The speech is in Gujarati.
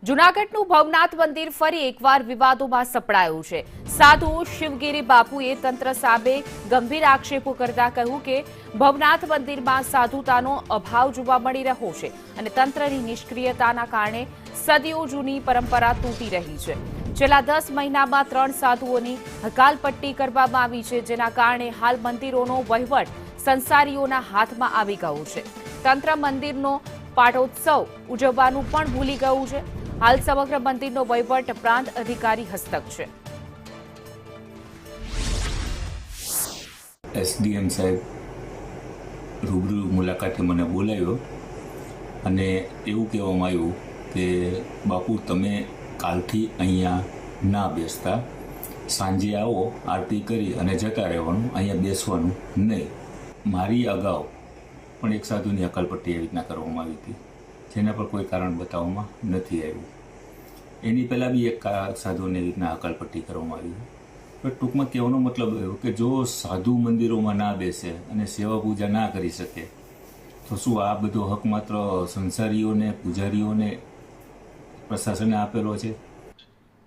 જૂનાગઢનું ભવનાથ મંદિર ફરી એકવાર વિવાદોમાં સપડાયું છે। સાધુ શિવગીરી બાપુએ તંત્ર સામે ગંભીર આક્ષેપો કરતા કહ્યું કે ભવનાથ મંદિરમાં સાધુતાનો અભાવ જોવા મળી રહ્યો છે અને તંત્રની નિષ્ક્રિયતાના કારણે સદીઓ જૂની પરંપરા તૂટી રહી છે। છેલ્લા 10 મહિનામાં 3 સાધુઓની હકાલપટ્ટી કરવામાં આવી છે, જેના કારણે હાલ મંદિરોનો વહીવટ સંસારીઓના હાથમાં આવી ગયો છે। તંત્ર મંદિરનો પાટોત્સવ ઉજવવાનું પણ ભૂલી ગયું છે। હાલ સમગ્ર મંદિરનો વહીવટ પ્રાંત અધિકારી હસ્તક છે। એસડીએમ સાહેબ રૂબરૂ મુલાકાતે મને બોલાવ્યો અને એવું કહેવામાં આવ્યું કે બાપુ તમે કાલથી અહીંયા ના બેસતા, સાંજે આવો, આરતી કરી અને જતા રહેવાનું, અહીંયા બેસવાનું નહીં। મારી અગાઉ પણ એક સાધુની અકાલપટ્ટી એવી રીતના કરવામાં આવી હતી, જેના પર કોઈ કારણ બતાવવામાં નથી આવ્યું। એની પહેલાં બી એક સાધુને એવી રીતના અકાલપટ્ટી કરવામાં આવી। પણ ટૂંકમાં કહેવાનો મતલબ એવો કે જો સાધુ મંદિરોમાં ના બેસે અને સેવા પૂજા ના કરી શકે તો શું આ બધો હક માત્ર સંસારીઓને, પૂજારીઓને પ્રશાસને આપેલો છે?